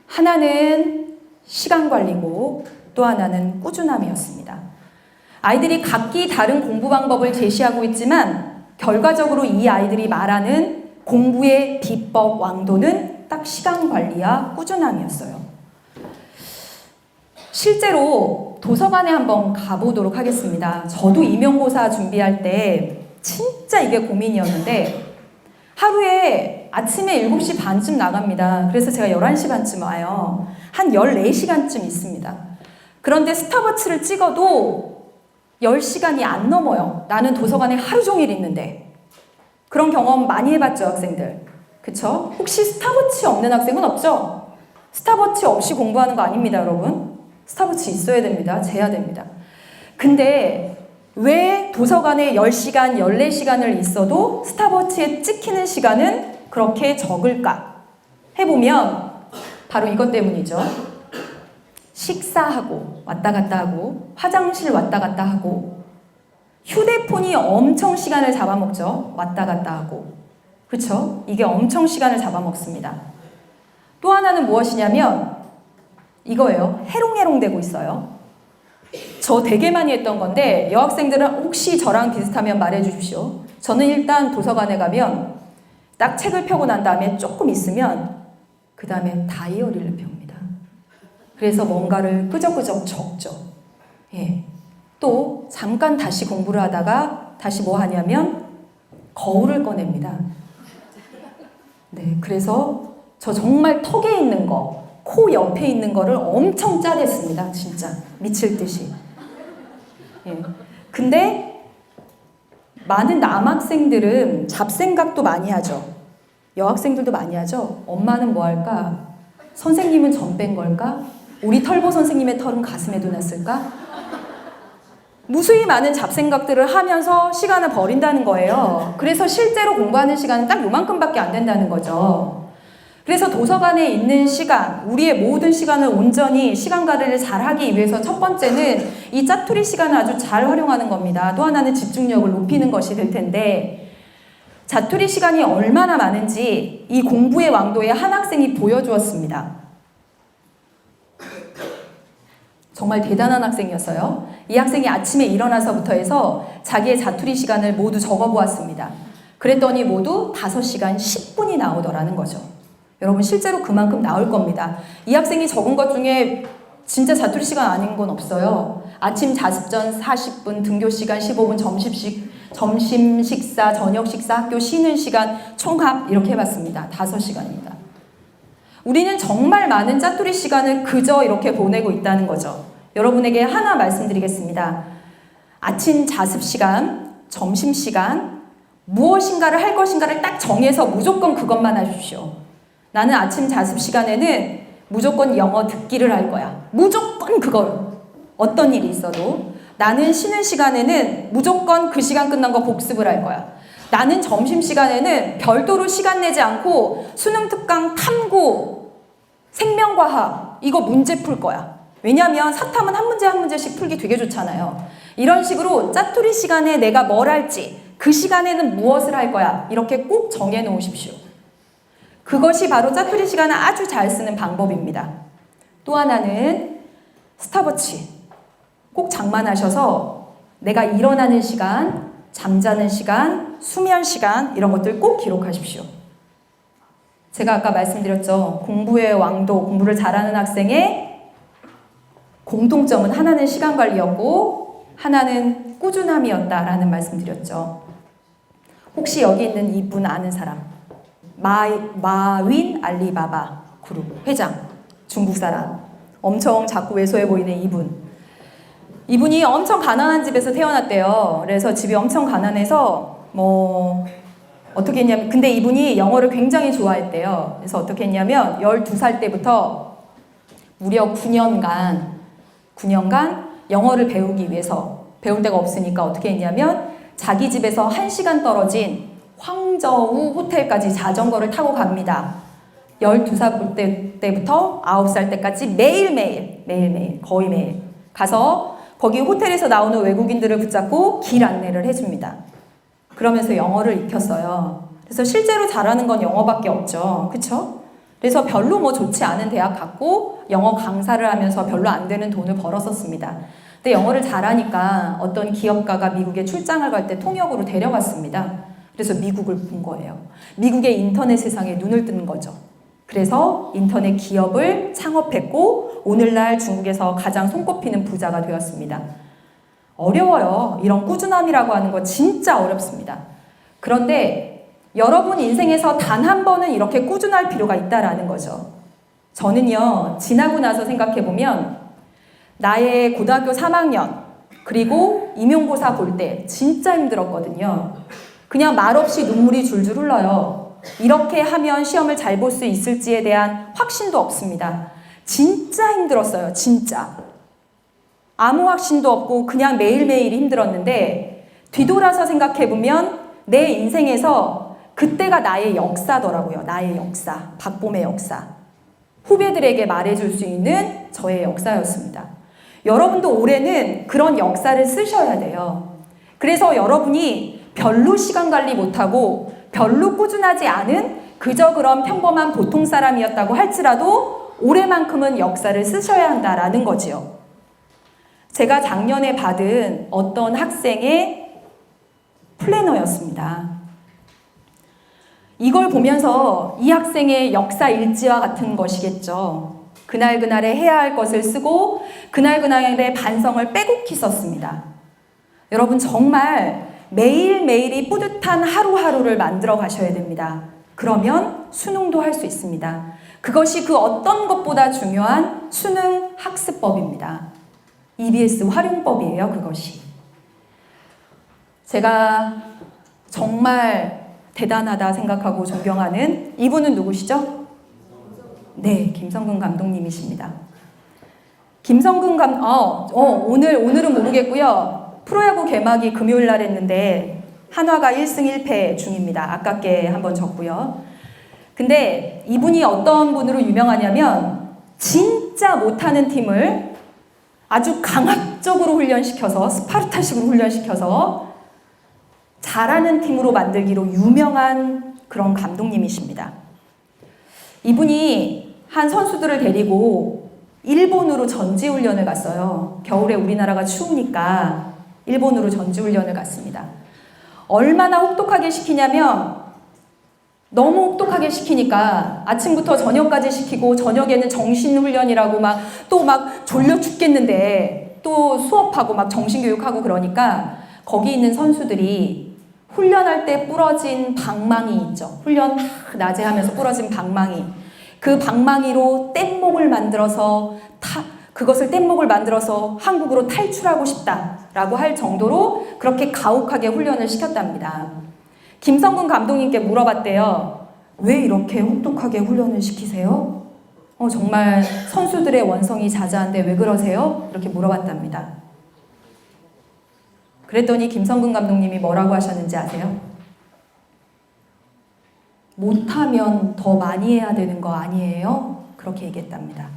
A: 하나는 시간 관리고 또 하나는 꾸준함이었습니다. 아이들이 각기 다른 공부 방법을 제시하고 있지만 결과적으로 이 아이들이 말하는 공부의 비법 왕도는 딱 시간 관리와 꾸준함이었어요. 실제로 도서관에 한번 가보도록 하겠습니다. 저도 임용고사 준비할 때 진짜 이게 고민이었는데 하루에 아침에 7시 반쯤 나갑니다. 그래서 제가 11시 반쯤 와요. 한 14시간쯤 있습니다. 그런데 스탑워치를 찍어도 10시간이 안 넘어요. 나는 도서관에 하루 종일 있는데. 그런 경험 많이 해봤죠, 학생들? 그쵸? 혹시 스탑워치 없는 학생은 없죠? 스탑워치 없이 공부하는 거 아닙니다, 여러분. 스탑워치 있어야 됩니다. 재야 됩니다. 근데 왜 도서관에 10시간, 14시간을 있어도 스탑워치에 찍히는 시간은 그렇게 적을까? 해보면 바로 이것 때문이죠. 식사하고 왔다 갔다 하고 화장실 왔다 갔다 하고 휴대폰이 엄청 시간을 잡아먹죠. 왔다 갔다 하고. 그쵸? 이게 엄청 시간을 잡아먹습니다. 또 하나는 무엇이냐면 이거예요. 해롱해롱 되고 있어요. 저 되게 많이 했던 건데 여학생들은 혹시 저랑 비슷하면 말해주십시오. 저는 일단 도서관에 가면 딱 책을 펴고 난 다음에 조금 있으면 그 다음에 다이어리를 펴옵니다. 그래서 뭔가를 끄적끄적 적죠. 예. 또 잠깐 다시 공부를 하다가 다시 뭐 하냐면 거울을 꺼냅니다. 네, 그래서 저 정말 턱에 있는 거, 코 옆에 있는 거를 엄청 짜냈습니다. 진짜 미칠 듯이. 예. 근데 많은 남학생들은 잡생각도 많이 하죠. 여학생들도 많이 하죠. 엄마는 뭐 할까? 선생님은 전 뺀 걸까? 우리 털보 선생님의 털은 가슴에도 났을까? 무수히 많은 잡생각들을 하면서 시간을 버린다는 거예요. 그래서 실제로 공부하는 시간은 딱 요만큼밖에 안 된다는 거죠. 그래서 도서관에 있는 시간, 우리의 모든 시간을 온전히 시간 관리를 잘 하기 위해서 첫 번째는 이 짜투리 시간을 아주 잘 활용하는 겁니다. 또 하나는 집중력을 높이는 것이 될 텐데 자투리 시간이 얼마나 많은지 이 공부의 왕도의 한 학생이 보여주었습니다. 정말 대단한 학생이었어요. 이 학생이 아침에 일어나서부터 해서 자기의 자투리 시간을 모두 적어보았습니다. 그랬더니 모두 5시간 10분이 나오더라는 거죠. 여러분 실제로 그만큼 나올 겁니다. 이 학생이 적은 것 중에 진짜 자투리 시간 아닌 건 없어요. 아침 자습전 40분, 등교 시간 15분, 점심 식사, 저녁 식사, 학교 쉬는 시간 총합 이렇게 해봤습니다. 5시간입니다. 우리는 정말 많은 짜투리 시간을 그저 이렇게 보내고 있다는 거죠. 여러분에게 하나 말씀드리겠습니다. 아침 자습 시간, 점심 시간, 무엇인가를 할 것인가를 딱 정해서 무조건 그것만 하십시오. 나는 아침 자습 시간에는 무조건 영어 듣기를 할 거야. 무조건 그걸. 어떤 일이 있어도. 나는 쉬는 시간에는 무조건 그 시간 끝난 거 복습을 할 거야. 나는 점심시간에는 별도로 시간 내지 않고 수능 특강 탐구, 생명과학 이거 문제 풀 거야. 왜냐하면 사탐은 한 문제 한 문제씩 풀기 되게 좋잖아요. 이런 식으로 짜투리 시간에 내가 뭘 할지, 그 시간에는 무엇을 할 거야 이렇게 꼭 정해 놓으십시오. 그것이 바로 짜투리 시간을 아주 잘 쓰는 방법입니다. 또 하나는 스탑워치 꼭 장만하셔서 내가 일어나는 시간, 잠자는 시간, 수면 시간 이런 것들 꼭 기록하십시오. 제가 아까 말씀드렸죠. 공부의 왕도, 공부를 잘하는 학생의 공통점은 하나는 시간관리였고 하나는 꾸준함이었다라는 말씀드렸죠. 혹시 여기 있는 이분 아는 사람? 마윈 알리바바 그룹 회장, 중국 사람. 엄청 작고 왜소해 보이는 이분. 이분이 엄청 가난한 집에서 태어났대요. 그래서 집이 엄청 가난해서 어떻게 했냐면, 근데 이분이 영어를 굉장히 좋아했대요. 그래서 어떻게 했냐면 12살 때부터 무려 9년간 영어를 배우기 위해서, 배울 데가 없으니까 어떻게 했냐면 자기 집에서 1시간 떨어진 황저우 호텔까지 자전거를 타고 갑니다. 12살 때부터 9살 때까지 매일매일 거의 매일 가서 거기 호텔에서 나오는 외국인들을 붙잡고 길 안내를 해줍니다. 그러면서 영어를 익혔어요. 그래서 실제로 잘하는 건 영어밖에 없죠. 그쵸? 그래서 별로 좋지 않은 대학 갔고 영어 강사를 하면서 별로 안 되는 돈을 벌었었습니다. 근데 영어를 잘하니까 어떤 기업가가 미국에 출장을 갈 때 통역으로 데려갔습니다. 그래서 미국을 본 거예요. 미국의 인터넷 세상에 눈을 뜬 거죠. 그래서 인터넷 기업을 창업했고 오늘날 중국에서 가장 손꼽히는 부자가 되었습니다. 어려워요. 이런 꾸준함이라고 하는 거 진짜 어렵습니다. 그런데 여러분 인생에서 단 한 번은 이렇게 꾸준할 필요가 있다라는 거죠. 저는요, 지나고 나서 생각해보면 나의 고등학교 3학년 그리고 임용고사 볼 때 진짜 힘들었거든요. 그냥 말없이 눈물이 줄줄 흘러요. 이렇게 하면 시험을 잘 볼 수 있을지에 대한 확신도 없습니다. 진짜 힘들었어요. 진짜. 아무 확신도 없고 그냥 매일매일이 힘들었는데 뒤돌아서 생각해보면 내 인생에서 그때가 나의 역사더라고요. 나의 역사. 박봄의 역사. 후배들에게 말해줄 수 있는 저의 역사였습니다. 여러분도 올해는 그런 역사를 쓰셔야 돼요. 그래서 여러분이 별로 시간 관리 못하고 별로 꾸준하지 않은 그저 그런 평범한 보통 사람이었다고 할지라도 올해만큼은 역사를 쓰셔야 한다라는 거지요. 제가 작년에 받은 어떤 학생의 플래너였습니다. 이걸 보면서 이 학생의 역사 일지와 같은 것이겠죠. 그날그날에 해야 할 것을 쓰고 그날그날의 반성을 빼곡히 썼습니다. 여러분 정말 매일매일이 뿌듯한 하루하루를 만들어 가셔야 됩니다. 그러면 수능도 할 수 있습니다. 그것이 그 어떤 것보다 중요한 수능 학습법입니다. EBS 활용법이에요, 그것이. 제가 정말 대단하다 생각하고 존경하는 이분은 누구시죠? 네, 김성근 감독님이십니다. 김성근 오늘은 모르겠고요. 프로야구 개막이 금요일 날 했는데 한화가 1승 1패 중입니다. 아깝게 한번 졌고요. 근데 이분이 어떤 분으로 유명하냐면 진짜 못하는 팀을 아주 강압적으로 훈련시켜서 스파르타식으로 훈련시켜서 잘하는 팀으로 만들기로 유명한 그런 감독님이십니다. 이분이 한 선수들을 데리고 일본으로 전지훈련을 갔어요. 겨울에 우리나라가 추우니까 일본으로 전지훈련을 갔습니다. 얼마나 혹독하게 시키냐면 너무 혹독하게 시키니까 아침부터 저녁까지 시키고 저녁에는 정신훈련이라고 또 졸려 죽겠는데 또 수업하고 정신교육하고 그러니까 거기 있는 선수들이 훈련할 때 부러진 방망이 있죠. 훈련 낮에 하면서 부러진 방망이. 그 방망이로 뗏목을 만들어서 그것을 뗏목을 만들어서 한국으로 탈출하고 싶다라고 할 정도로 그렇게 가혹하게 훈련을 시켰답니다. 김성근 감독님께 물어봤대요. 왜 이렇게 혹독하게 훈련을 시키세요? 정말 선수들의 원성이 자자한데 왜 그러세요? 이렇게 물어봤답니다. 그랬더니 김성근 감독님이 뭐라고 하셨는지 아세요? 못하면 더 많이 해야 되는 거 아니에요? 그렇게 얘기했답니다.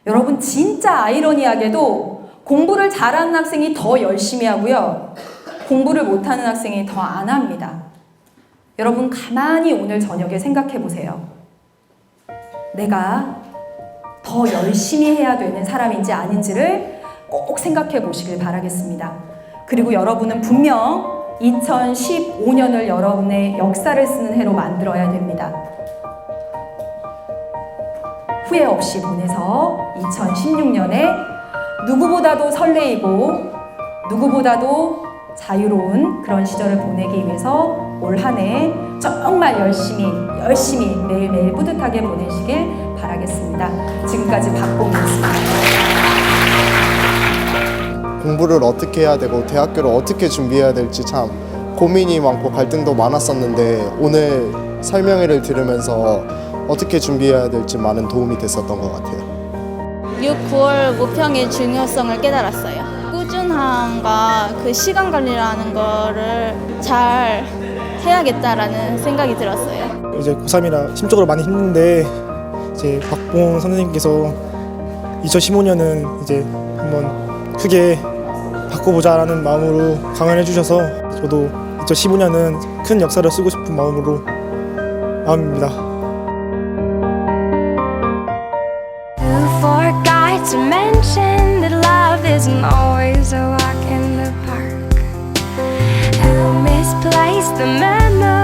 A: 여러분, 진짜 아이러니하게도 공부를 잘하는 학생이 더 열심히 하고요. 공부를 못하는 학생이 더 안 합니다. 여러분, 가만히 오늘 저녁에 생각해 보세요. 내가 더 열심히 해야 되는 사람인지 아닌지를 꼭 생각해 보시길 바라겠습니다. 그리고 여러분은 분명 2015년을 여러분의 역사를 쓰는 해로 만들어야 됩니다. 후회 없이 보내서 2016년에 누구보다도 설레이고 누구보다도 자유로운 그런 시절을 보내기 위해서 올 한 해 정말 열심히 매일매일 뿌듯하게 보내시길 바라겠습니다. 지금까지 박봉이었습니다.
B: 공부를 어떻게 해야 되고 대학교를 어떻게 준비해야 될지 참 고민이 많고 갈등도 많았었는데 오늘 설명회를 들으면서 어떻게 준비해야 될지 많은 도움이 됐었던 것 같아요.
C: 6, 9월 모평의 중요성을 깨달았어요. 꾸준함과 그 시간 관리라는 거를 잘 해야겠다라는 생각이 들었어요.
D: 이제 고3이라 심적으로 많이 힘든데 이제 박봉 선생님께서 2015년은 이제 한번 크게 바꿔보자라는 마음으로 강연해 주셔서 저도 2015년은 큰 역사를 쓰고 싶은 마음입니다.
E: You forgot to mention that love isn't always a walk in the park. Who misplaced the memory?